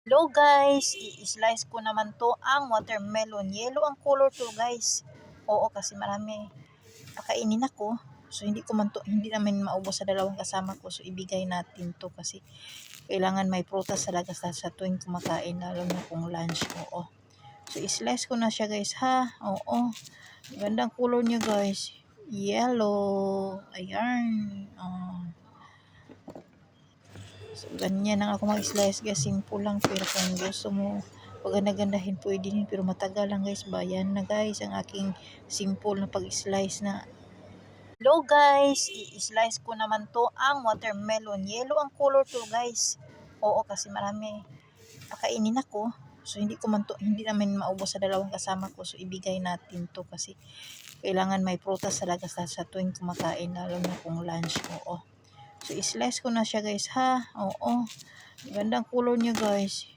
Hello guys, i-slice ko naman to ang watermelon. Yellow ang color to guys. Oo, kasi marami pakainin ako. So hindi naman maubos sa dalawang kasama ko. So ibigay natin to kasi kailangan may prutas talaga sa tuwing kumakain, lalo na kung lunch. Oo. So i-slice ko na siya guys ha. Oo. Gandang color niya guys. Yellow. Ayan. Oh. So, ganyan lang ako mag-slice guys. Simple lang. Pero kung gusto mo paganda-gandahin, pwede din. Pero matagal lang guys. Bayan na guys ang aking simple na pag-slice na. Hello guys. I-slice ko naman to ang watermelon. Yellow ang color to guys. Oo, kasi marami pakainin ako. So hindi naman maubos sa dalawang kasama ko. So ibigay natin to kasi kailangan may prutas talaga sa tuwing kumakain, lalo na kung lunch. Oo. So, i-slice ko na siya guys ha. Oo. Gandang color niya guys.